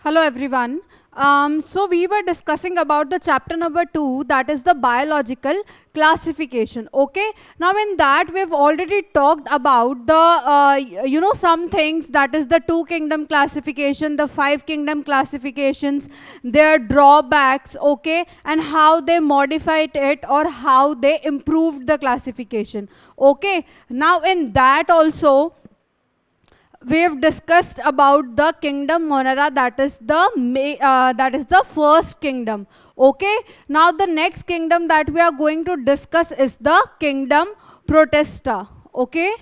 Hello everyone. So we were discussing about the chapter number 2, that is the biological classification. Okay. Now in that we've already talked about the some things, that is the 2 kingdom classification, the 5 kingdom classifications, their drawbacks. Okay, and how they modified it or how they improved the classification. Okay. Now in that also we have discussed about the kingdom monera, that is the first kingdom. Okay, now the next kingdom that we are going to discuss is the kingdom protesta. Okay,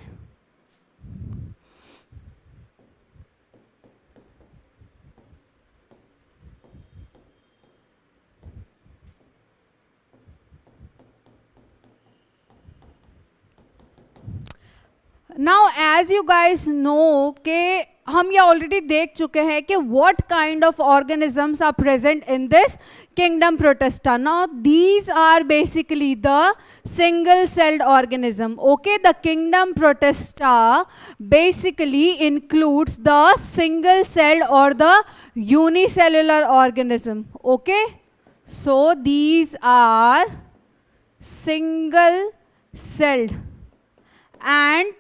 now as you guys know कि हम ये already देख चुके हैं कि what kind of organisms are present in this kingdom protesta. Now these are basically the single celled organism. Okay, the kingdom protesta basically includes the single celled or the unicellular organism. Okay, so these are single celled, and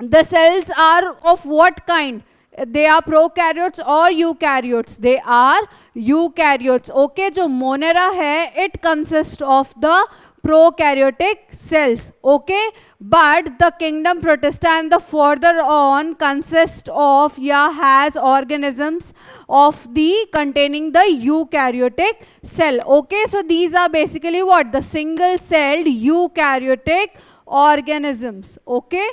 the cells are of what kind? They are prokaryotes or eukaryotes? They are eukaryotes. Okay, जो monera है, it consists of the prokaryotic cells. Okay, but the kingdom protesta and the further on consist of has organisms of the containing the eukaryotic cell. Okay, so these are basically what? The single celled eukaryotic organisms. Okay.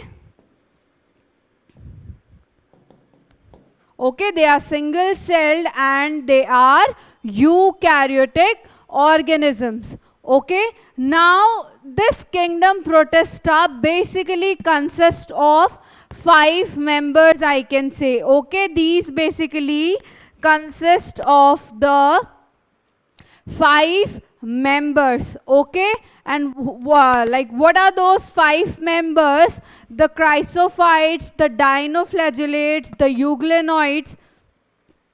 Okay, they are single celled and they are eukaryotic organisms. Okay, now this kingdom protesta basically consists of 5 members, I can say. Okay, these basically consist of the 5 members. Okay, and like what are those 5 members? The chrysophytes, the dinoflagellates, the euglenoids,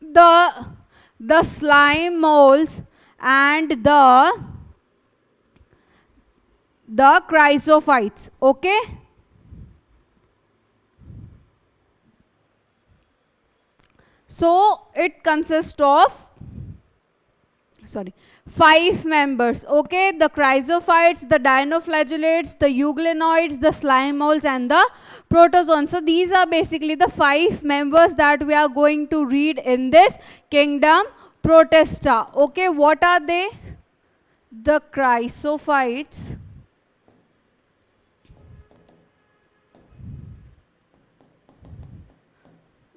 the slime moles, and the chrysophytes. Okay, so it consists of 5 members. Okay, the chrysophytes, the dinoflagellates, the euglenoids, the slime moles, and the protozoans. So these are basically the 5 members that we are going to read in this kingdom protesta. Okay, what are they? The chrysophytes,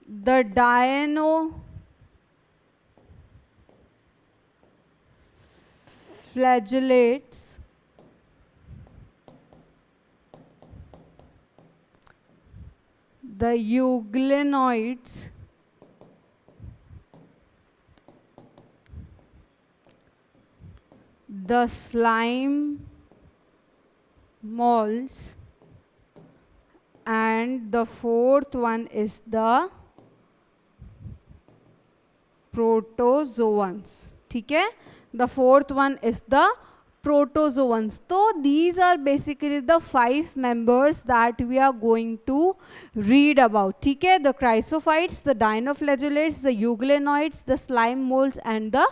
the dinoflagellates, the euglenoids, the slime moles, and the 4th one is the protozoans. ठीक है, the 4th one is the protozoans. So these are basically the 5 members that we are going to read about. ठीक है, the chrysophytes, the dinoflagellates, the euglenoids, the slime moles, and the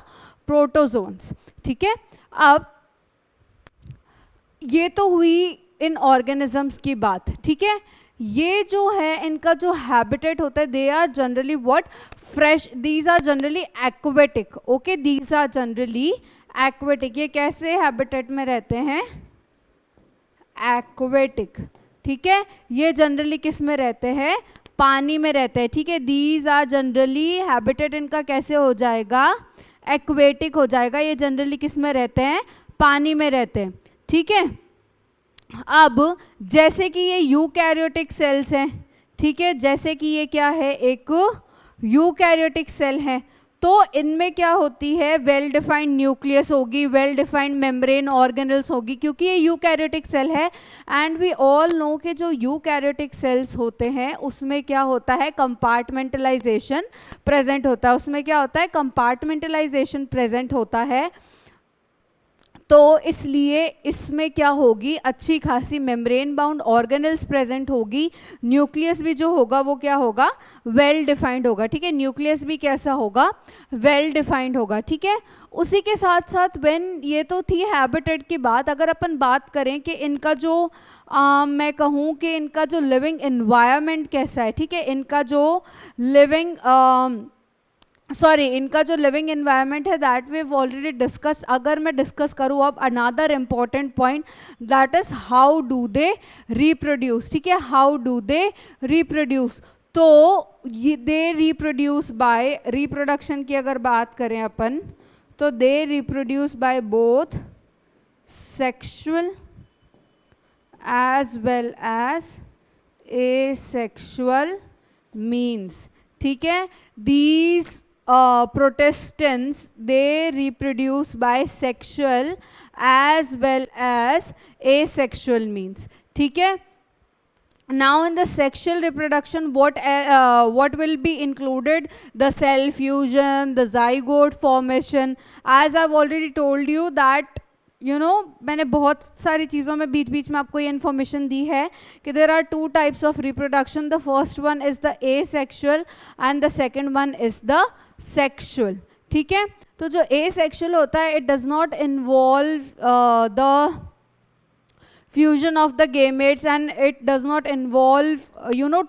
protozoans. ठीक है, अब ये तो हुई इन organisms की बात. ठीक है, ये जो है इनका जो हैबिटेट होता है, they are generally what? Fresh. These are generally aquatic. Okay, these are generally aquatic. ये कैसे हैबिटेट में रहते हैं? एक्वेटिक. ठीक है, ये जनरली किस में रहते हैं? पानी में रहते हैं. ठीक है, दीज आर जनरली हैबिटेट इनका कैसे हो जाएगा? एक्वेटिक हो जाएगा. ये जनरली किस में रहते हैं? पानी में रहते हैं. ठीक है, अब जैसे कि ये यूकैरियोटिक सेल्स हैं. ठीक है, जैसे कि ये क्या है? एक यूकैरियोटिक सेल है. तो इनमें क्या होती है, वेल डिफाइंड न्यूक्लियस होगी, वेल डिफाइंड मेम्ब्रेन ऑर्गेनल्स होगी, क्योंकि ये यूकैरियोटिक सेल है। एंड वी ऑल नो कि जो यूकैरियोटिक सेल्स होते हैं उसमें क्या होता है, कंपार्टमेंटलाइजेशन प्रेजेंट होता है। उसमें क्या होता है, कंपार्टमेंटलाइजेशन प्रेजेंट होता है। तो इसलिए इसमें क्या होगी, अच्छी खासी मेम्ब्रेन बाउंड ऑर्गेनल्स प्रेजेंट होगी। न्यूक्लियस भी जो होगा वो क्या होगा, वेल डिफाइंड होगा। ठीक है, न्यूक्लियस भी कैसा होगा, वेल डिफाइंड होगा। ठीक है, उसी के साथ साथ व्हेन, ये तो थी हैबिटेट की बात। अगर अपन बात करें कि इनका जो मैं कहूँ कि इनका जो लिविंग एनवायरनमेंट कैसा है, ठीक है, इनका जो लिविंग इनका जो लिविंग एनवायरनमेंट है दैट वी ऑलरेडी डिस्कस्ड। अगर मैं डिस्कस करूँ अब another important point, that is how do they reproduce. ठीक है, हाउ डू दे रिप्रोड्यूस। तो दे रिप्रोड्यूस बाय, रिप्रोडक्शन की अगर बात करें अपन, तो they reproduce by both sexual as well as asexual means. ठीक है, these protestants, they reproduce by sexual as well as asexual means. ठीक है, now in the sexual reproduction what will be included, the cell fusion, the zygote formation. As I've already told you that मैंने बहुत सारी चीज़ों में बीच बीच में आपको ये इन्फॉर्मेशन दी है कि there are two types of reproduction. The first one is the asexual and the second one is the sexual. ठीक है, तो जो एसेक्सुअल होता है, it does not involve the fusion of the gametes and it does not involve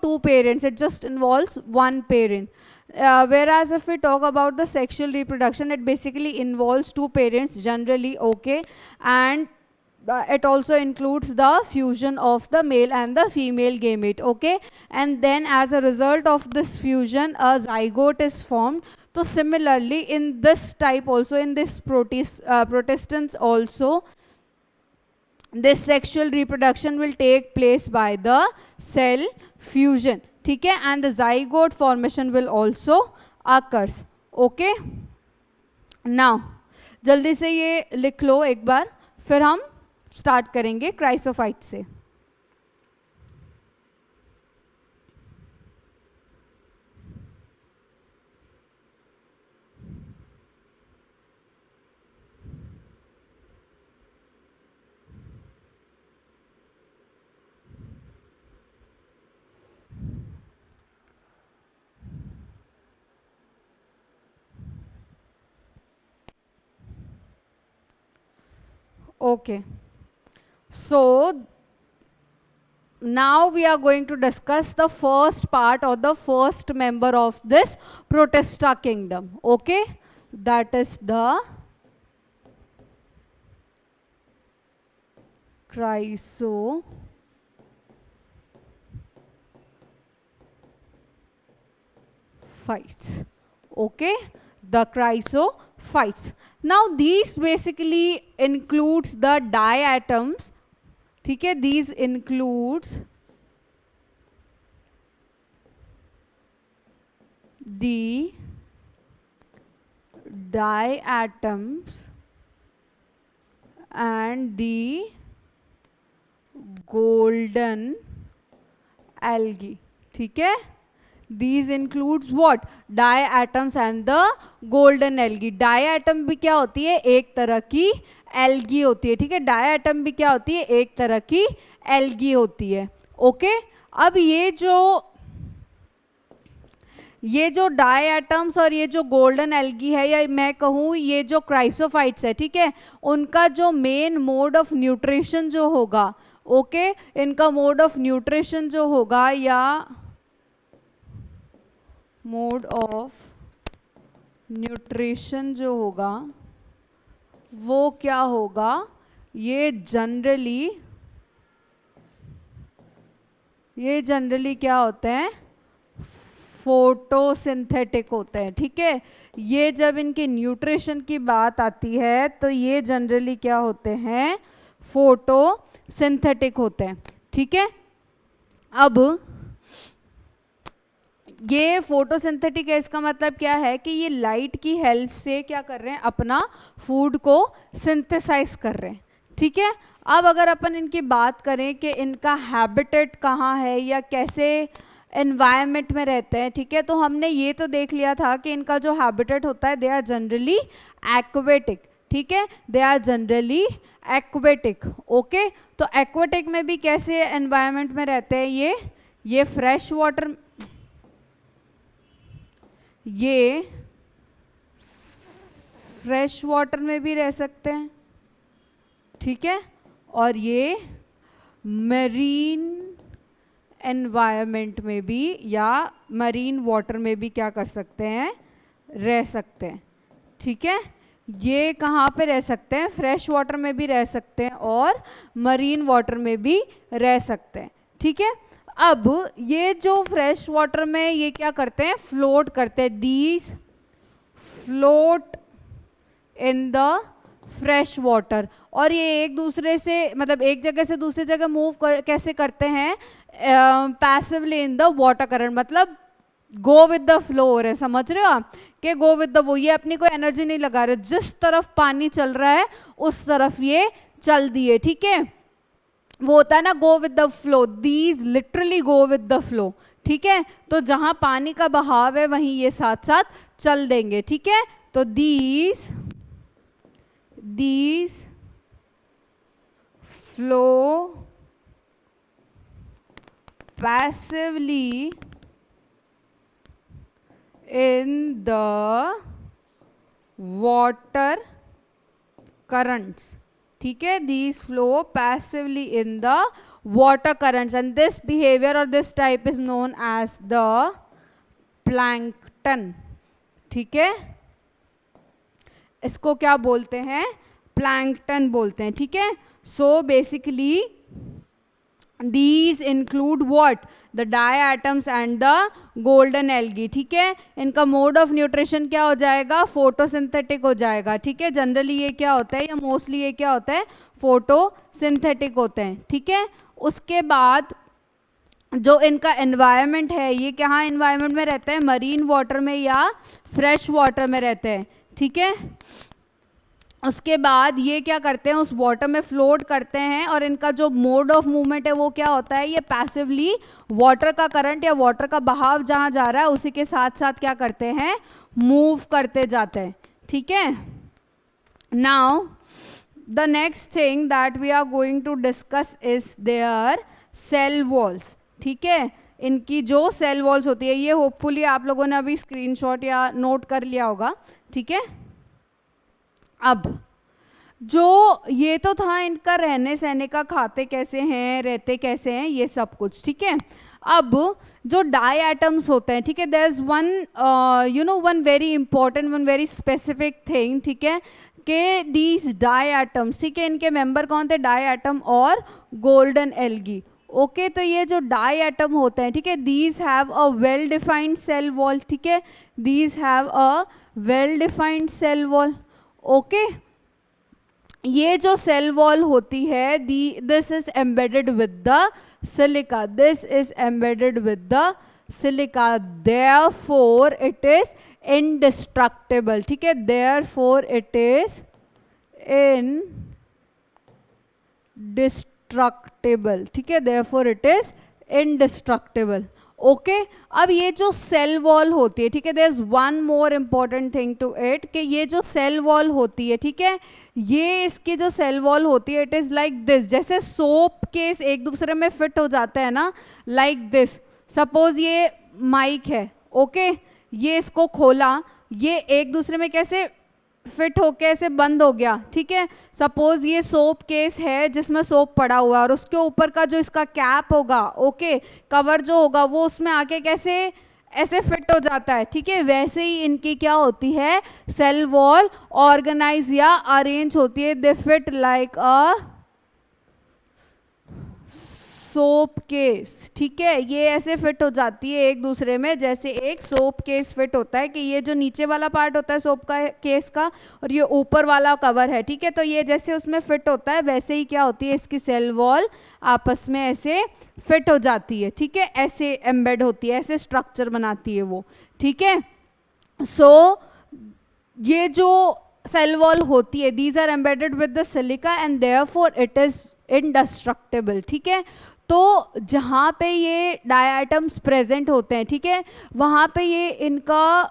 two parents, it just involves one parent. Whereas if we talk about the sexual reproduction, it basically involves two parents generally, okay, and it also includes the fusion of the male and the female gamete, okay, and then as a result of this fusion a zygote is formed. So similarly in this type also, in this protestants also, this sexual reproduction will take place by the cell fusion. ठीक है, and the zygote formation will also occurs. Okay, now जल्दी से ये लिख लो एक बार, फिर हम start करेंगे क्राइसोफाइट से। Okay, so now we are going to discuss the first part or the first member of this Protista kingdom. Okay, that is the chrysophytes. Okay, the chrysophytes. Now these basically includes the diatoms. ठीक है, these includes the diatoms and the golden algae. ठीक है, these includes what, diatoms and the golden algae. diatom भी क्या होती है, एक तरह की एल्गी होती है। ठीक है, डायटम भी क्या होती है, एक तरह की एल्गी होती है। ओके, अब ये जो डायटम्स और ये जो गोल्डन एल्गी है, या मैं कहूँ ये जो क्राइसोफाइट्स है, ठीक है, उनका जो मेन मोड ऑफ न्यूट्रिशन जो होगा, ओके, इनका मोड ऑफ न्यूट्रिशन जो होगा, या मोड ऑफ न्यूट्रिशन जो होगा वो क्या होगा, ये जनरली क्या होते हैं, फोटोसिंथेटिक होते हैं। ठीक है, ये जब इनके न्यूट्रिशन की बात आती है तो ये जनरली क्या होते हैं, फोटोसिंथेटिक होते हैं। ठीक है, अब ये फोटोसिंथेटिक है, इसका मतलब क्या है कि ये लाइट की हेल्प से क्या कर रहे हैं, अपना फूड को सिंथेसाइज कर रहे हैं, ठीक है। अब अगर अपन इनकी बात करें कि इनका हैबिटेट कहाँ है या कैसे एनवायरनमेंट में रहते हैं, ठीक है, तो हमने ये तो देख लिया था कि इनका जो हैबिटेट होता है दे आर जनरली एक्वेटिक, ठीक है, they are generally aquatic, okay. तो एक्वेटिक में भी कैसे एनवायरनमेंट में रहते हैं ये फ्रेश वाटर, ये फ्रेश वाटर में भी रह सकते हैं, ठीक है, और ये मरीन एनवायरनमेंट में भी या मरीन वाटर में भी क्या कर सकते हैं, रह सकते हैं, ठीक है। ये कहाँ पे रह सकते हैं, फ्रेश वाटर में भी रह सकते हैं और मरीन वाटर में भी रह सकते हैं, ठीक है। अब ये जो फ्रेश वाटर में ये क्या करते हैं, फ्लोट करते हैं, these float in the fresh water, और ये एक दूसरे से मतलब एक जगह से दूसरी जगह मूव कैसे करते हैं, passively in the water current, मतलब गो विद द फ्लो हो रहे, समझ रहे हो आप कि गो विद द वो, ये अपनी कोई एनर्जी नहीं लगा रहे, जिस तरफ पानी चल रहा है उस तरफ ये चल दिए, ठीक है, वो होता है ना go with the flow, these literally go with the flow, ठीक है। तो जहां पानी का बहाव है वहीं ये साथ साथ चल देंगे, ठीक है। तो these flow passively in the water currents, ठीक है, these flow passively in the water currents and this behavior or this type is known as the plankton, ठीक है, इसको क्या बोलते हैं, प्लैंकटन बोलते हैं, ठीक है। So basically these include what, the diatoms and the golden algae, ठीक है। इनका मोड ऑफ न्यूट्रिशन क्या हो जाएगा, फोटोसिंथेटिक हो जाएगा, ठीक है। जनरली ये क्या होता है या मोस्टली ये क्या होता है, फोटोसिंथेटिक होते हैं, ठीक है। उसके बाद जो इनका एनवायरनमेंट है, ये कहाँ एनवायरनमेंट में रहता है, मरीन वाटर में या फ्रेश वाटर में रहते हैं, ठीक है। उसके बाद ये क्या करते हैं, उस वाटर में फ्लोट करते हैं और इनका जो मोड ऑफ मूवमेंट है वो क्या होता है, ये पैसिवली वाटर का करंट या वाटर का बहाव जहाँ जा रहा है उसी के साथ साथ क्या करते हैं, मूव करते जाते हैं, ठीक है। Now the next thing that we are going to discuss is their cell walls, ठीक है। इनकी जो सेल वॉल्स होती है, ये होपफुली आप लोगों ने अभी स्क्रीनशॉट या नोट कर लिया होगा, ठीक है। अब जो ये तो था इनका रहने सहने का, खाते कैसे हैं, रहते कैसे हैं, ये सब कुछ, ठीक है। अब जो डाई एटम्स होते हैं, ठीक है, there is one one very important, one very specific thing, ठीक है, कि दीज डाई एटम्स, ठीक है, इनके मेंबर कौन थे, डाई एटम और गोल्डन एल्गी, ओके। तो ये जो डाई एटम होते हैं, ठीक है, these have a well defined cell wall, ठीक है, these have a well defined cell wall, okay. ये जो सेल वॉल होती है, this is embedded with the silica, this is embedded with the silica, therefore it is indestructible, ठीक है, therefore it is indestructible, ठीक है, therefore it is indestructible, okay. अब ये जो सेल वॉल होती है, ठीक है, there is one more important thing to it, कि ये जो सेल वॉल होती है, ठीक है, ये इसकी जो सेल वॉल होती है, इट इज लाइक दिस, जैसे सोप केस एक दूसरे में फिट हो जाते हैं ना, लाइक दिस। सपोज ये माइक है, ओके, ये इसको खोला, ये एक दूसरे में कैसे फिट होके ऐसे बंद हो गया, ठीक है। सपोज ये सोप केस है जिसमें सोप पड़ा हुआ है और उसके ऊपर का जो इसका कैप होगा, ओके, कवर जो होगा वो उसमें आके कैसे ऐसे फिट हो जाता है, ठीक है। वैसे ही इनकी क्या होती है, सेल वॉल ऑर्गेनाइज या अरेंज होती है, दे fit like a soap case, ठीक है, ये ऐसे फिट हो जाती है एक दूसरे में, जैसे एक सोप केस फिट होता है कि ये जो नीचे वाला पार्ट होता है सोप का केस का और ये ऊपर वाला कवर है, ठीक है, तो ये जैसे उसमें फिट होता है वैसे ही क्या होती है इसकी सेल वॉल आपस में ऐसे फिट हो जाती है, ठीक है, ऐसे एम्बेड होती है, ऐसे स्ट्रक्चर बनाती है वो, ठीक है। सो ये जो सेल वॉल होती है, these are embedded with the silica and therefore it is indestructible, ठीक है। तो जहाँ पे ये डायटम्स प्रेजेंट होते हैं, ठीक है, वहाँ पे ये इनका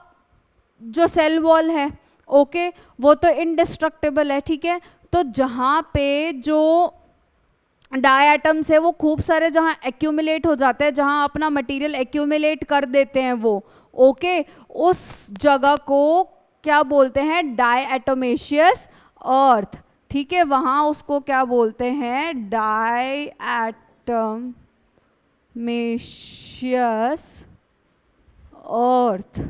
जो सेल वॉल है, ओके, वो तो इनडिस्ट्रक्टिबल है, ठीक है। तो जहाँ पे जो डायटम्स है वो खूब सारे जहाँ एक्यूमुलेट हो जाते हैं, जहाँ अपना मटेरियल एक्यूमुलेट कर देते हैं वो, ओके, उस जगह को क्या बोलते हैं, डायएटोमेशियस अर्थ, ठीक है, वहाँ उसको क्या बोलते हैं, डायएटोमेशियस अर्थ,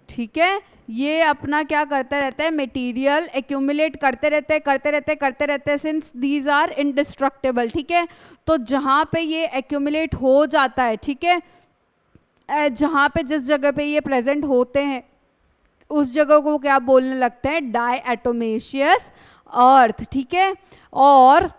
ठीक है। ये अपना क्या करता रहता है, मटेरियल एक्यूमुलेट करते रहते हैं सिंस दीज आर इंडिस्ट्रक्टेबल, ठीक है। तो जहाँ पे ये एक्यूमुलेट हो जाता है, ठीक है, जहाँ पे जिस जगह पे ये प्रेजेंट होते हैं उस जगह को क्या बोलने लगते हैं, डायएटोमेशियस अर्थ, ठीक है। और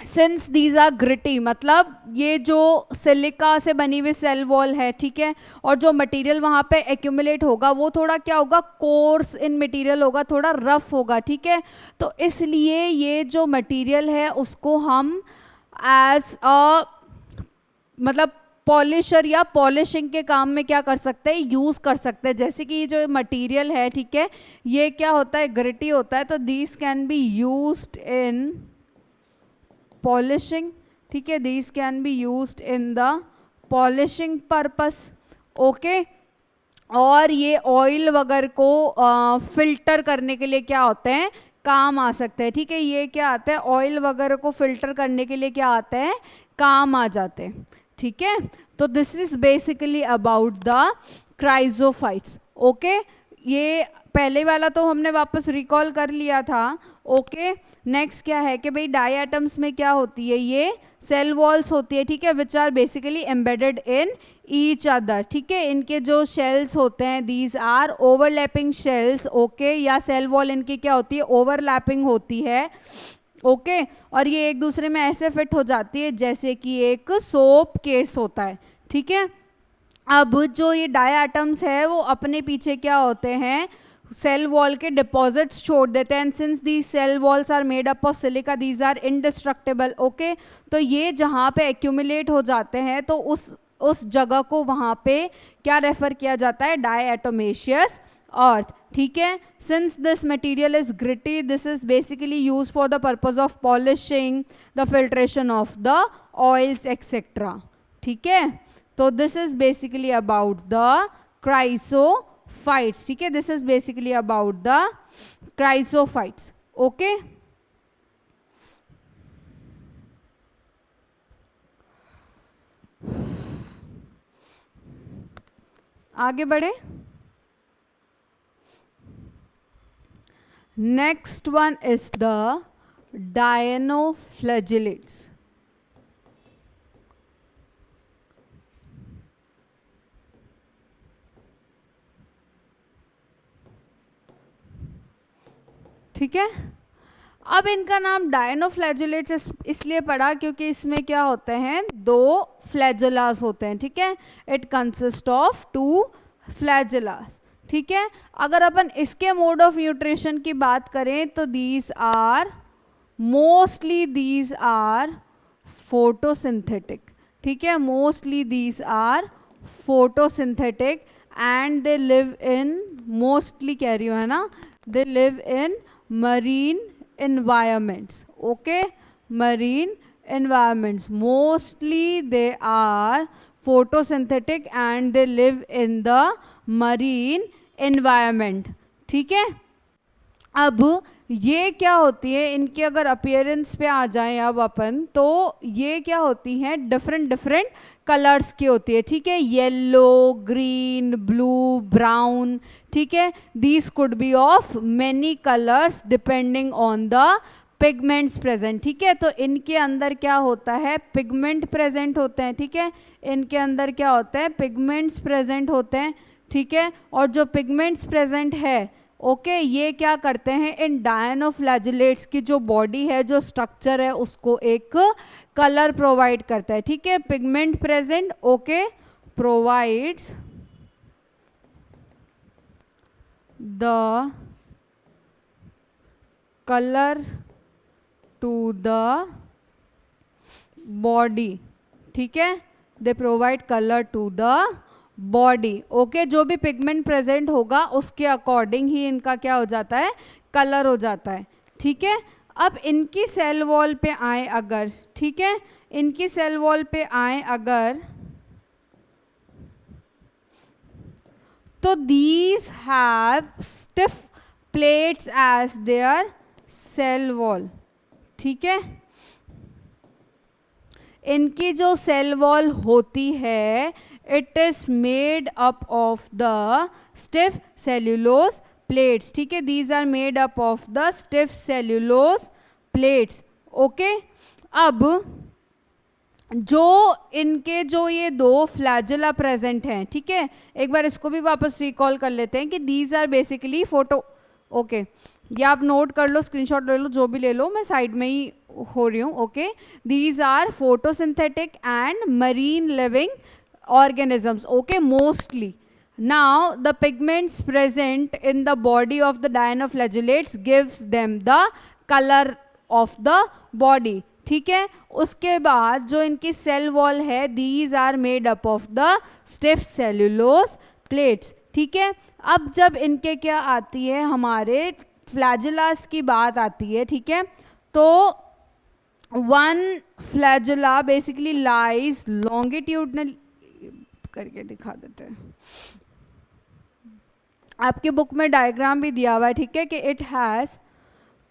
सिंस दीज आर ग्रिटी, मतलब ये जो सिलिका से बनी हुई सेल वॉल है, ठीक है, और जो मटेरियल वहाँ पे एक्यूमुलेट होगा वो थोड़ा क्या होगा, कोर्स इन मटेरियल होगा, थोड़ा रफ होगा, ठीक है। तो इसलिए ये जो मटेरियल है उसको हम एज अ मतलब पॉलिशर या पॉलिशिंग के काम में क्या कर सकते हैं, यूज़ कर सकते हैं। जैसे कि ये जो मटेरियल है, ठीक है, ये क्या होता है, ग्रिटी होता है, तो these can be used in polishing, ठीक है, these can be used in the polishing purpose, okay. और ये ऑयल वगैरह को फिल्टर करने के लिए क्या होते हैं, काम आ सकते हैं, ठीक है। ये क्या आता है, ऑयल वगैरह को फिल्टर करने के लिए क्या आते हैं, काम आ जाते हैं, ठीक है। तो this is basically about the chrysophytes, okay. ये पहले वाला तो हमने वापस रिकॉल कर लिया था, ओके। नेक्स्ट क्या है कि भाई डायएटम्स में क्या होती है, ये सेल वॉल्स होती है, ठीक है, which are basically embedded in each other, ठीक है। इनके जो शेल्स होते हैं, these are overlapping shells, okay, या सेल वॉल इनकी क्या होती है, ओवरलैपिंग होती है, ओके। और ये एक दूसरे में ऐसे फिट हो जाती है जैसे कि एक सोप केस होता है, ठीक है। अब जो ये डायएटम्स है वो अपने पीछे क्या होते हैं, सेल वॉल के डिपॉजिट्स छोड़ देते हैं, since the cell walls are made up of silica, these are indestructible, okay. तो ये जहाँ पे एक्यूमुलेट हो जाते हैं तो उस जगह को वहाँ पे क्या रेफर किया जाता है, डायएटोमेशियस अर्थ, ठीक है। Since this material is gritty, this is basically use for the purpose of polishing, the filtration of the oils etcetera, ठीक है। तो this is basically about the chrysophytes, ठीक है, this is basically about the chrysophytes, okay. आगे बढ़े। Next one is the dinoflagellates, ठीक है। अब इनका नाम डायनोफ्लैजिलेट्स इसलिए पड़ा क्योंकि इसमें क्या होते हैं, दो फ्लैजेलास होते हैं, ठीक है। इट कंसिस्ट ऑफ 2 फ्लैजेलास, ठीक है। अगर अपन इसके मोड ऑफ न्यूट्रिशन की बात करें तो दीज आर फोटोसिंथेटिक, ठीक है, mostly these are photosynthetic and they live in, mostly कह रही हूँ है ना, they live in marine environments, okay, marine environments, mostly they are photosynthetic and they live in the marine environment, ठीक है। अब ये क्या होती है, इनके अगर अपीयरेंस पे आ जाएं अब अपन, तो ये क्या होती हैं, डिफरेंट कलर्स की होती है, ठीक है, येलो, ग्रीन, ब्लू, ब्राउन, ठीक है। These could B of many colours depending on the pigments present, ठीक है। तो इनके अंदर क्या होता है, पिगमेंट प्रेजेंट होते हैं, ठीक है। इनके अंदर क्या होता है, पिगमेंट्स प्रेजेंट होते हैं, ठीक है। और जो पिगमेंट्स प्रेजेंट है, ओके, ये क्या करते हैं, इन डायनोफ्लैजिलेट्स की जो बॉडी है, जो स्ट्रक्चर है, उसको एक कलर प्रोवाइड करता है, ठीक है। Pigment present, okay, provides the colour to the body, ठीक है। They provide colour to the body, okay. जो भी पिगमेंट प्रेजेंट होगा उसके अकॉर्डिंग ही इनका क्या हो जाता है, कलर हो जाता है, ठीक है। अब इनकी सेल वॉल पे आए अगर, ठीक है, इनकी सेल वॉल पे आए अगर, तो these have stiff plates as their cell wall, ठीक है। इनकी जो सेल वॉल होती है, it is made up of the stiff cellulose plates, ठीक है। These are made up of the stiff cellulose plates, okay. अब जो इनके जो ये दो फ्लैजेला प्रेजेंट हैं, ठीक है, एक बार इसको भी वापस रिकॉल कर लेते हैं कि these are basically photo, okay, या आप नोट कर लो, स्क्रीनशॉट ले लो, जो भी ले लो, मैं साइड में ही हो रही हूँ, okay. These are photosynthetic and marine living organisms, okay, mostly. Now the pigments present in the body of the dinoflagellates gives them the color of the body, ठीक है। उसके बाद जो इनकी सेल वॉल है, these are made up of the stiff cellulose plates, ठीक है। अब जब इनके क्या आती है, हमारे फ्लैजेलास की बात आती है, ठीक है, तो one flagella basically lies longitudinal, करके दिखा देते हैं, आपके बुक में डायग्राम भी दिया हुआ है, ठीक है, कि it has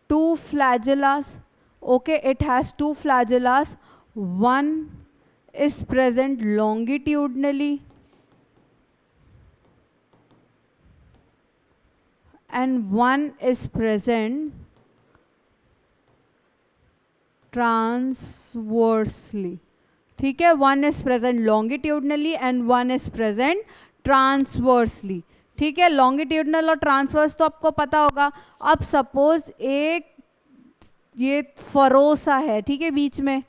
two flagellas, okay, it has two flagellas, one is present longitudinally and one is present transversely, ठीक है। One is present longitudinally and one is present transversely, ठीक है। लॉन्गिट्यूडनल और ट्रांसवर्स तो आपको पता होगा। अब सपोज एक ये फरोसा है, ठीक है, बीच में,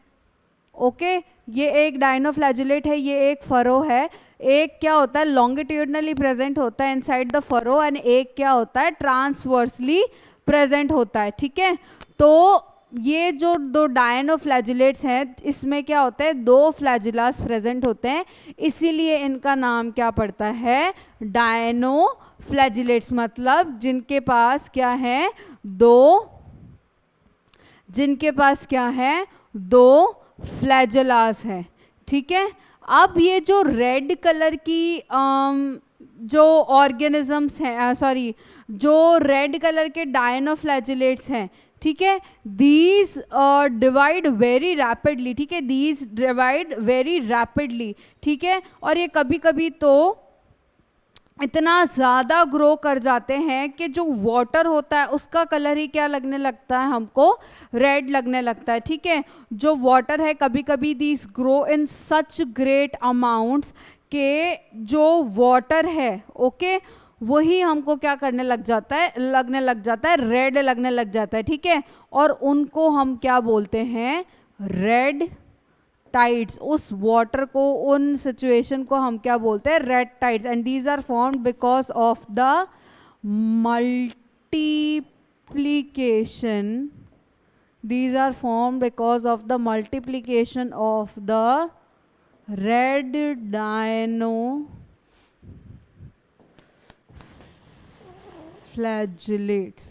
ओके, ये एक डायनोफ्लैजिलेट है, ये एक फरो है। एक क्या होता है, लॉन्गिट्यूडनली प्रेजेंट होता है इनसाइड द फरो, एंड एक क्या होता है, ट्रांसवर्सली प्रेजेंट होता है, ठीक है। तो ये जो दो डायनोफ्लैजिलेट्स हैं, इसमें क्या होता है, दो फ्लैजिलास प्रेजेंट होते हैं, इसीलिए इनका नाम क्या पड़ता है, डायनोफ्लैजिलेट्स, मतलब जिनके पास क्या है, जिनके पास क्या है, दो फ्लैजिलास है, ठीक है। अब ये जो रेड कलर की जो ऑर्गेनिजम्स हैं, सॉरी, जो रेड कलर के डायनोफ्लैजिलेट्स हैं, ठीक है, दीज डिवाइड वेरी रैपिडली, ठीक है, दीज डिवाइड वेरी रैपिडली, ठीक है। और ये कभी कभी तो इतना ज़्यादा ग्रो कर जाते हैं कि जो वाटर होता है उसका कलर ही क्या लगने लगता है, हमको रेड लगने लगता है, ठीक है। जो वाटर है, कभी कभी these grow in such great amounts के जो वाटर है, ओके, वही हमको क्या करने लग जाता है, लगने लग जाता है, रेड लगने लग जाता है, ठीक है। और उनको हम क्या बोलते हैं, रेड टाइड्स। उस वाटर को, उन सिचुएशन को हम क्या बोलते हैं, red tides. And these are formed because of the multiplication, these are formed because of the multiplication of the red dinoflagellates,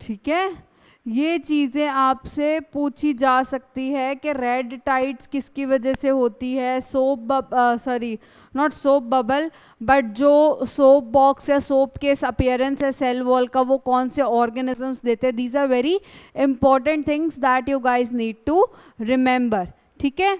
ठीक है। ये चीज़ें आपसे पूछी जा सकती है कि रेड टाइड्स किसकी वजह से होती है, नॉट सोप बबल, बट जो सोप बॉक्स या सोप के अपीयरेंस है सेल वॉल का, वो कौन से ऑर्गेनिजम्स देते हैं। These are very important things that you guys need to remember, ठीक है।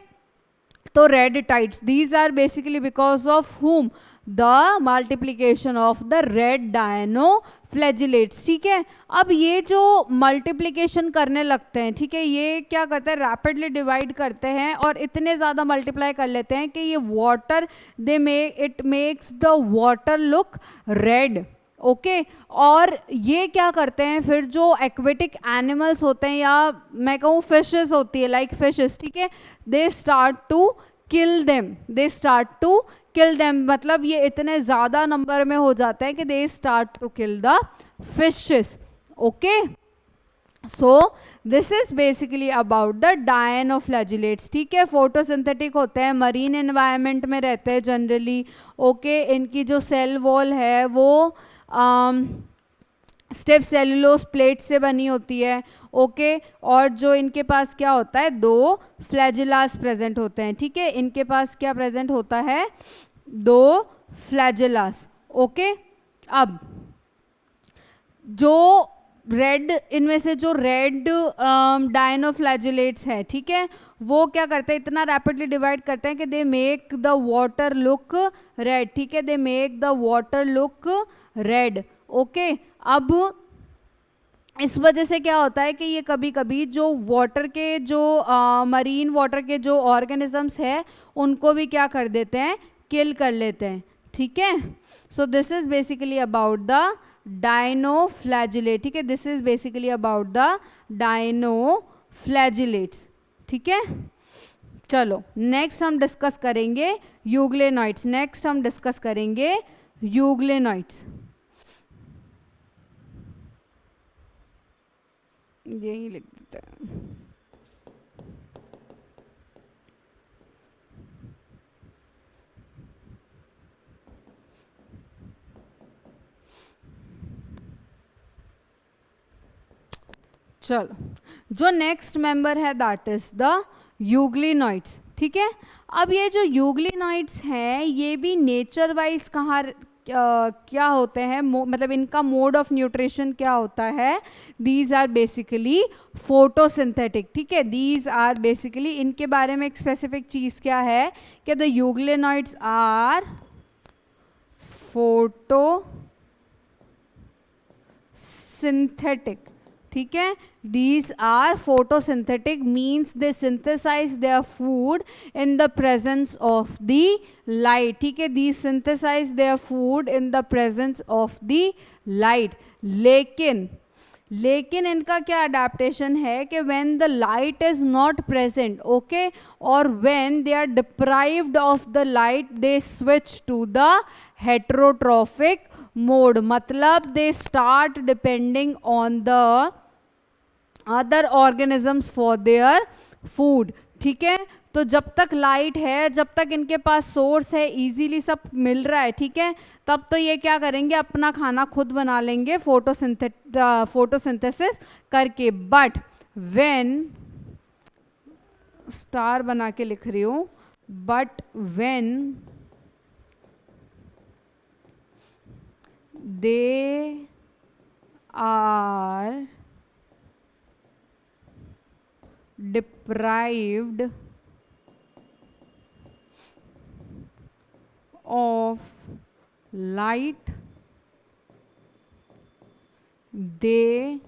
तो red tides, these are basically because of whom, the multiplication of the red dinoflagellates. ठीक है, अब ये जो मल्टीप्लीकेशन करने लगते हैं, ठीक है, ये क्या करते हैं, रैपिडली डिवाइड करते हैं और इतने ज़्यादा मल्टीप्लाई कर लेते हैं कि ये water it makes the water look red. Okay और ये क्या करते हैं फिर, जो एक्वेटिक एनिमल्स होते हैं या मैं कहूँ फिशेस होती है, लाइक फिशेस, ठीक है, they start to kill them, मतलब ये इतने ज़्यादा नंबर में हो जाते हैं कि they start to kill the fishes. Okay, so this is basically about the dinoflagellates. ठीक है, फोटोसिंथेटिक होते हैं, मरीन एनवायरनमेंट में रहते हैं जनरली। ओके, इनकी जो सेल वॉल है वो स्टिफ सेलुलोज प्लेट से बनी होती है। ओके, और जो इनके पास क्या होता है, 2 फ्लैजिलास प्रेजेंट होते हैं। ठीक है, इनके पास क्या प्रेजेंट होता है, 2 फ्लैजिलास। ओके, अब जो रेड, इनमें से जो रेड डायनोफ्लैजिलेट्स है, ठीक है, वो क्या करते हैं, इतना रैपिडली डिवाइड करते हैं कि they make the water look red. ठीक है, they make the water look red. Okay, अब इस वजह से क्या होता है कि ये कभी कभी जो वाटर के जो मरीन वाटर के जो ऑर्गेनिजम्स है उनको भी क्या कर देते हैं, किल कर लेते हैं। ठीक है, सो this is basically about the dinoflagellate. ठीक है, this is basically about the dinoflagellates. ठीक है, चलो नेक्स्ट हम डिस्कस करेंगे यूग्लेनॉइड्स। नेक्स्ट हम डिस्कस करेंगे यूग्लेनॉइड्स। यही लिख देते हैं। चलो, जो नेक्स्ट मेंबर है दैट इज द यूग्लिनॉइड्स। ठीक है, अब ये जो यूग्लिनॉइड्स हैं ये भी नेचर वाइज कहाँ क्या होते हैं, मतलब इनका मोड ऑफ न्यूट्रिशन क्या होता है, दीज आर बेसिकली फोटोसिंथेटिक। ठीक है, दीज आर बेसिकली, इनके बारे में एक स्पेसिफिक चीज क्या है कि द यूग्लिनॉइड्स आर फोटोसिंथेटिक। ठीक है, these are photosynthetic means they synthesize their food in the presence of the light. ठीक है, these synthesize their food in the presence of the light. लेकिन इनका क्या अडेप्टेशन है कि when the light is not present, okay, or when they are deprived of the light, they switch to the heterotrophic mode. मतलब they start depending on the other organisms for their food. ठीक है, तो जब तक light है, जब तक इनके पास सोर्स है, इजीली सब मिल रहा है, ठीक है, तब तो ये क्या करेंगे, अपना खाना खुद बना लेंगे फोटोसिंथेसिस करके। बट व्हेन, स्टार बना के लिख रही हूँ, but when they are deprived of light, they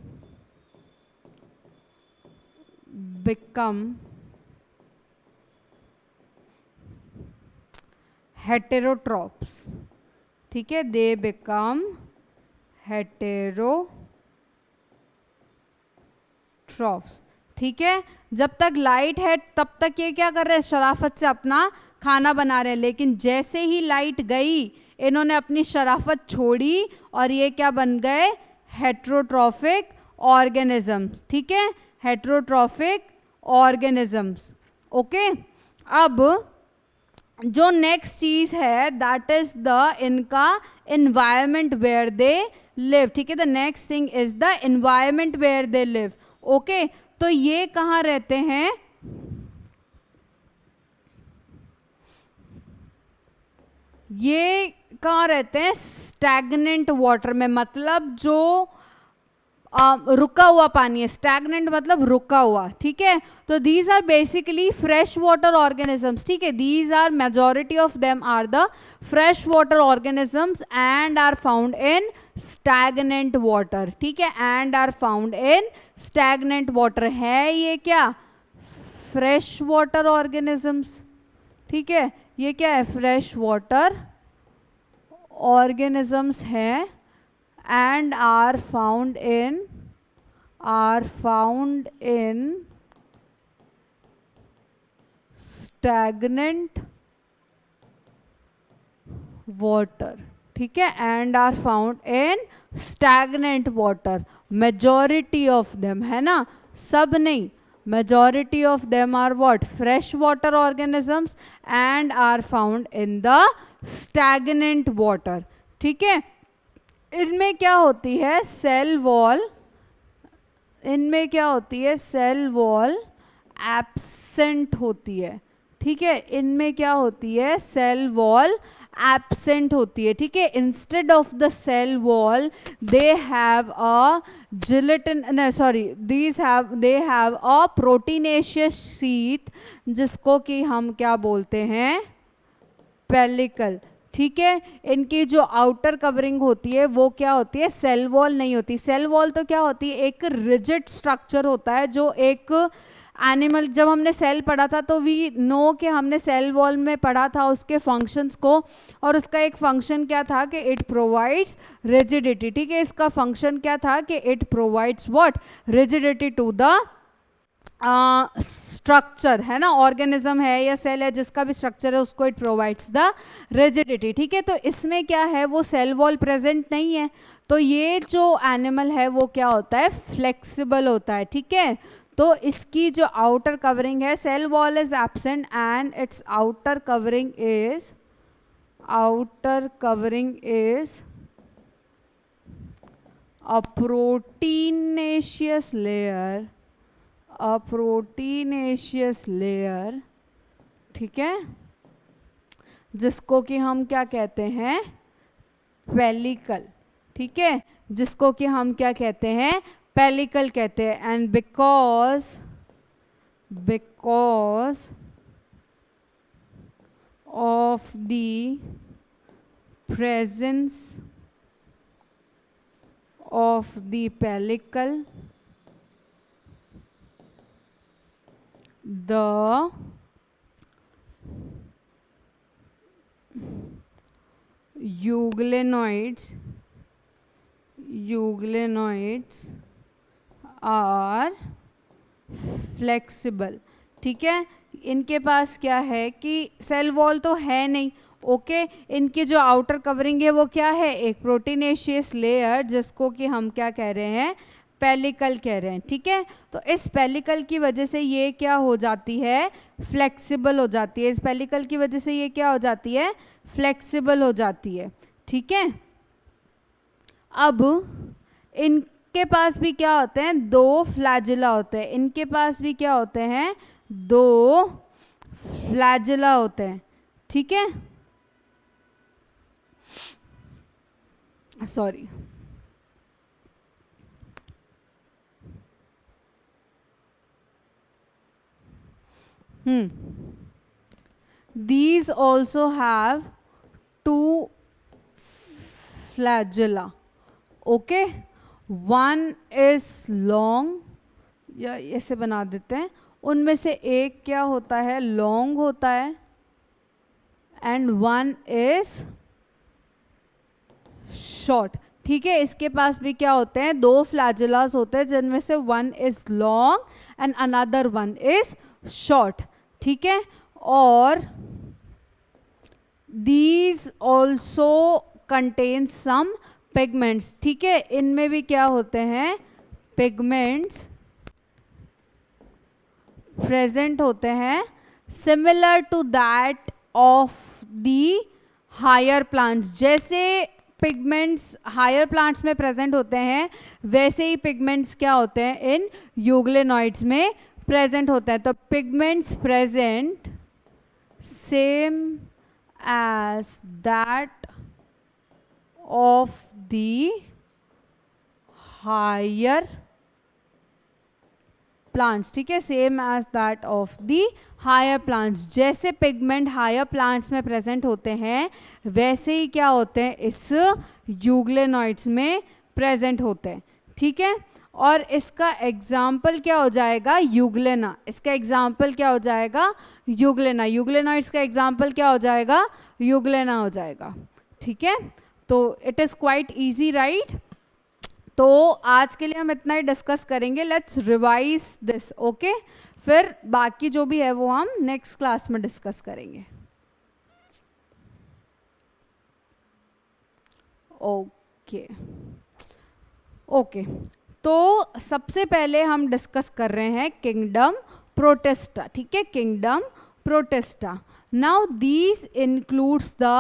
become heterotrophs. ठीक है, they become heterotrophs। ठीक है, जब तक लाइट है तब तक ये क्या कर रहे हैं, शराफत से अपना खाना बना रहे हैं। लेकिन जैसे ही लाइट गई, इन्होंने अपनी शराफत छोड़ी और ये क्या बन गए, हेट्रोट्रॉफिक ऑर्गेनिजम्स। ठीक है, हेट्रोट्रॉफिक ऑर्गेनिजम्स। ओके, अब जो नेक्स्ट चीज है दैट इज द इनका एनवायरमेंट वेयर दे लिव। ठीक है, the next thing is the environment where they live. Okay, तो ये कहाँ रहते हैं, ये कहाँ रहते हैं, स्टैग्नेंट वाटर में। मतलब जो रुका हुआ पानी है, स्टैगनेंट मतलब रुका हुआ, ठीक है। तो these are basically fresh water organisms, ठीक है, these are majority of them are the fresh water organisms and are found in stagnant water, ठीक है, and are found in stagnant water. है ये क्या, फ्रेश वाटर ऑर्गेनिजम्स, ठीक है, ये क्या है, फ्रेश वाटर ऑर्गेनिजम्स है and are found in stagnant water, ठीक है, and are found in stagnant water, majority of them, है ना, सब नहीं, majority of them are what, fresh water organisms and are found in the stagnant water, ठीक है। इनमें क्या होती है, सेल वॉल, इनमें क्या होती है, सेल वॉल एब्सेंट होती है, ठीक है, इनमें क्या होती है, सेल वॉल एब्सेंट होती है, ठीक है। Instead of the cell wall they have a gelatin, नहीं sorry, they have a proteinaceous sheath, जिसको कि हम क्या बोलते हैं, पेलिकल, ठीक है। इनकी जो आउटर कवरिंग होती है वो क्या होती है, सेल वॉल नहीं होती। सेल वॉल तो क्या होती है, एक रिजिड स्ट्रक्चर होता है जो एक एनिमल, जब हमने सेल पढ़ा था तो वी नो कि हमने सेल वॉल में पढ़ा था उसके फंक्शंस को, और उसका एक फंक्शन क्या था कि इट प्रोवाइड्स रिजिडिटी, ठीक है, इसका फंक्शन क्या था कि it provides what, rigidity to the structure, है ना, ऑर्गेनिज्म है या सेल है, जिसका भी स्ट्रक्चर है उसको इट प्रोवाइड्स द रिजिडिटी, ठीक है। तो इसमें क्या है, वो सेल वॉल प्रेजेंट नहीं है, तो ये जो एनिमल है वो क्या होता है, फ्लेक्सिबल होता है, ठीक है। तो इसकी जो आउटर कवरिंग है, cell wall is absent and its outer covering is a proteinaceous layer, ठीक है, जिसको कि हम क्या कहते हैं, पेलिकल, ठीक है, जिसको कि हम क्या कहते हैं, पेलिकल कहते हैं। And because of the presence of the pellicle, the euglenoids are flexible, ठीक है। इनके पास क्या है कि सेल वॉल तो है नहीं, ओके, इनकी जो आउटर कवरिंग है वो क्या है, एक प्रोटीनेशियस लेयर, जिसको कि हम क्या कह रहे हैं, पेलिकल कह रहे हैं, ठीक है। तो इस पेलिकल की वजह से ये क्या हो जाती है, फ्लेक्सिबल हो जाती है, इस पेलिकल की वजह से ये क्या हो जाती है, फ्लेक्सिबल हो जाती है, ठीक है। अब इनके पास भी क्या होते हैं, दो फ्लैजिला होते हैं, इनके पास भी क्या होते हैं, दो फ्लैजिला होते हैं, ठीक है, sorry, these also have two flagella, okay, one is long, या ऐसे बना देते हैं, उनमें से एक क्या होता है, लॉन्ग होता है, एंड वन इज शॉर्ट, ठीक है। इसके पास भी क्या होते हैं, दो फ्लैजिलास होते हैं, जिनमें से one is long and another one is short, ठीक है। और these also contain some pigments, ठीक है, इनमें भी क्या होते हैं, pigments present होते हैं, similar to that of the higher plants, जैसे पिगमेंट्स हायर प्लांट्स में प्रेजेंट होते हैं वैसे ही पिगमेंट्स क्या होते हैं इन यूग्लेनॉइड्स में प्रेजेंट होते हैं। तो pigments present same as that of the higher plants, ठीक है, same as that of the higher plants. जैसे पिगमेंट हायर प्लांट्स में प्रेजेंट होते हैं वैसे ही क्या होते हैं इस यूग्लेनॉइड्स में प्रेजेंट होते हैं, ठीक है। और इसका एग्जाम्पल क्या हो जाएगा, यूग्लेना। इसका एग्जाम्पल क्या हो जाएगा, यूग्लेना। यूग्लेनॉइड्स का एग्जाम्पल क्या हो जाएगा, यूग्लेना हो जाएगा, ठीक है। तो it is quite easy, right. तो आज के लिए हम इतना ही डिस्कस करेंगे। Let's revise this, okay. फिर बाकी जो भी है वो हम नेक्स्ट क्लास में डिस्कस करेंगे। ओके ओके, तो सबसे पहले हम डिस्कस कर रहे हैं किंगडम प्रोटिस्टा, ठीक है, kingdom protista. Now these includes the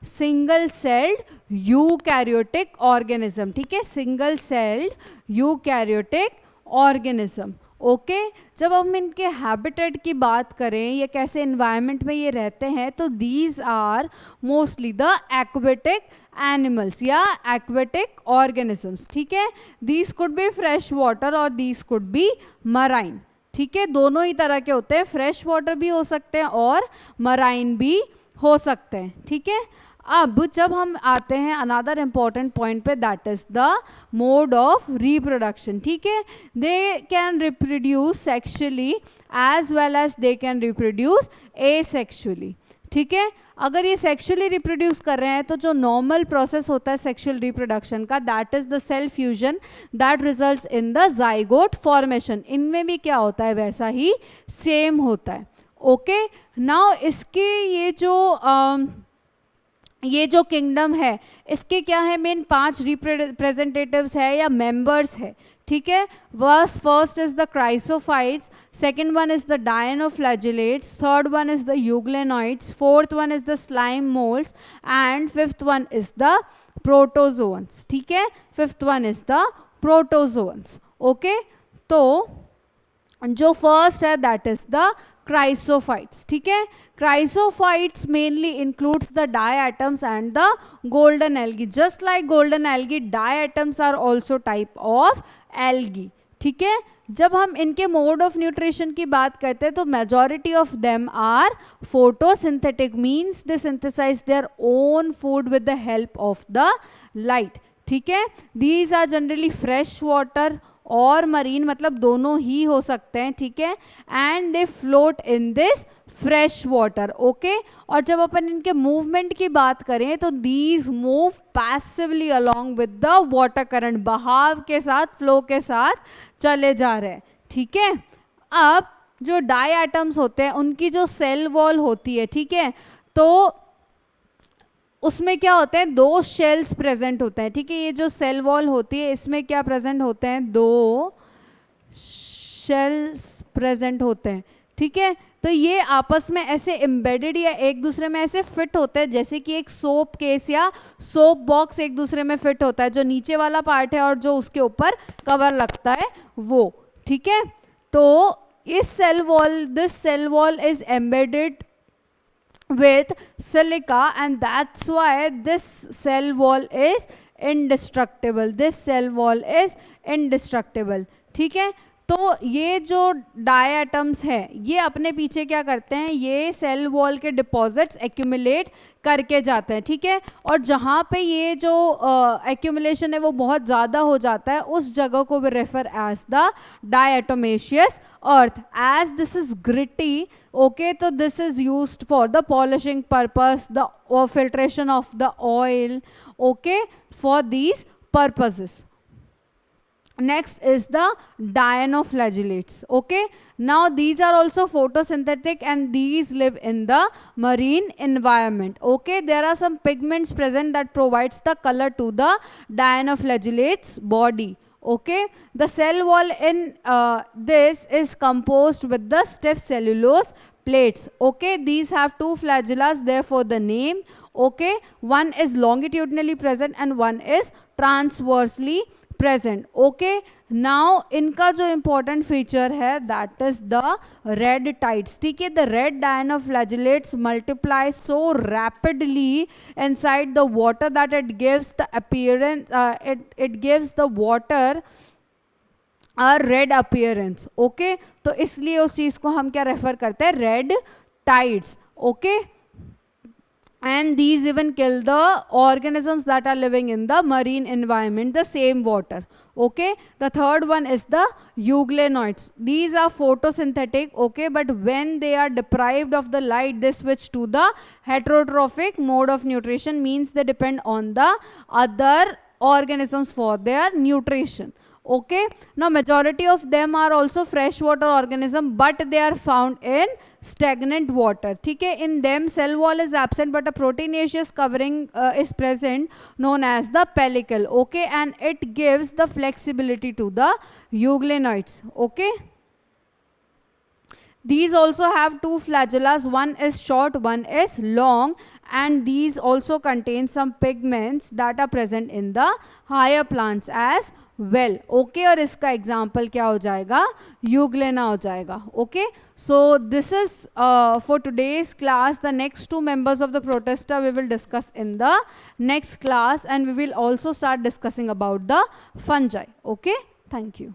single celled eukaryotic organism, ठीक है, single celled eukaryotic organism, okay. जब हम इनके हैबिटेट की बात करें, ये कैसे इन्वायरमेंट में ये रहते हैं, तो these are mostly the aquatic animals या एक्वेटिक ऑर्गेनिजम्स, ठीक है। These could be fresh water और दीज कुड बी मराइन, ठीक है, दोनों ही तरह के होते हैं, फ्रेश वाटर भी हो सकते हैं और मराइन भी हो सकते हैं, ठीक है। अब जब हम आते हैं अनदर इम्पॉर्टेंट पॉइंट पे, that is the mode of reproduction, ठीक है। They can reproduce sexually as well as they can reproduce asexually, ठीक है। अगर ये सेक्सुअली रिप्रोड्यूस कर रहे हैं तो जो नॉर्मल प्रोसेस होता है सेक्सुअल रिप्रोडक्शन का, that is the cell fusion that results in the zygote formation. इनमें भी क्या होता है, वैसा ही सेम होता है, ओके। नाउ इसके ये जो किंगडम है, इसके क्या है, मेन 5 रिप्रेजेंटेटिव्स है या मेंबर्स है, ठीक है। First is the chrysophytes, second one is the dinoflagellates, third one is the euglenoids, fourth one is the slime moulds and fifth one is the protozoans, ठीक है, fifth one is the protozoans, okay. तो जो first है that is the chrysophytes, ठीक है। Chrysophytes mainly includes the diatoms and the golden algae. Just like golden algae, diatoms are also type of algae, ठीक है। जब हम इनके मोड ऑफ न्यूट्रिशन की बात करते हैं तो majority of them are photosynthetic, means they synthesize their own food with the help of the light, ठीक है। These are generally fresh water और मरीन, मतलब दोनों ही हो सकते हैं, ठीक है। And they float in this fresh water, okay. और जब अपन इनके मूवमेंट की बात करें तो these move passively along with the water current, बहाव के साथ, फ्लो के साथ चले जा रहे हैं, ठीक है। अब जो डायटम्स होते हैं उनकी जो सेल वॉल होती है, ठीक है, तो उसमें क्या होते हैं, 2 शेल्स प्रेजेंट होते हैं, ठीक है। ये जो सेल वॉल होती है इसमें क्या प्रेजेंट होते हैं, 2 शेल्स प्रेजेंट होते हैं, ठीक है। तो ये आपस में ऐसे एम्बेडेड या एक दूसरे में ऐसे फिट होते हैं, जैसे कि एक सोप केस या सोप बॉक्स एक दूसरे में फिट होता है, जो नीचे वाला पार्ट है और जो उसके ऊपर कवर लगता है वो, ठीक है। तो इस this cell wall is embedded with silica and that's why this cell wall is indestructible, this cell wall is indestructible, ठीक है। तो ये जो डायटम्स है ये अपने पीछे क्या करते हैं, ये सेल वॉल के डिपॉजिट्स एक्यूमुलेट करके जाते हैं, ठीक है। और जहाँ पे ये जो एक्यूमुलेशन है वो बहुत ज़्यादा हो जाता है उस जगह को भी refer as the diatomaceous earth. As this is gritty, okay, तो this is used for the polishing purpose, the filtration of the oil, okay, for these purposes. Next is the dinoflagellates, okay. Now these are also photosynthetic and these live in the marine environment, okay. There are some pigments present that provides the color to the dinoflagellates body, okay. The cell wall in this is composed with the stiff cellulose plates, okay. These have 2 flagellas, therefore the name, okay. One is longitudinally present and one is transversely present. Okay, now इनका जो important feature है that is the red tides. ठीक है, the red dinoflagellates multiply so rapidly inside the water that it gives the appearance, it gives the water a red appearance. Okay, तो इसलिए उस चीज को हम क्या रेफर करते हैं, red tides. Okay, and these even kill the organisms that are living in the marine environment, the same water. Okay, the third one is the euglenoids. These are photosynthetic, okay, but when they are deprived of the light, they switch to the heterotrophic mode of nutrition, means they depend on the other organisms for their nutrition. Okay, now majority of them are also freshwater organism, but they are found in stagnant water. ठीक है, in them cell wall is absent but a proteinaceous covering is present known as the pellicle. Okay, and it gives the flexibility to the euglenoids. Okay, these also have two flagellas, one is short, one is long, and these also contain some pigments that are present in the higher plants as well. Okay, और इसका example क्या हो जाएगा, euglena हो जाएगा. Okay, so this is for today's class. The next two members of the protista we will discuss in the next class, and we will also start discussing about the fungi. Okay, thank you.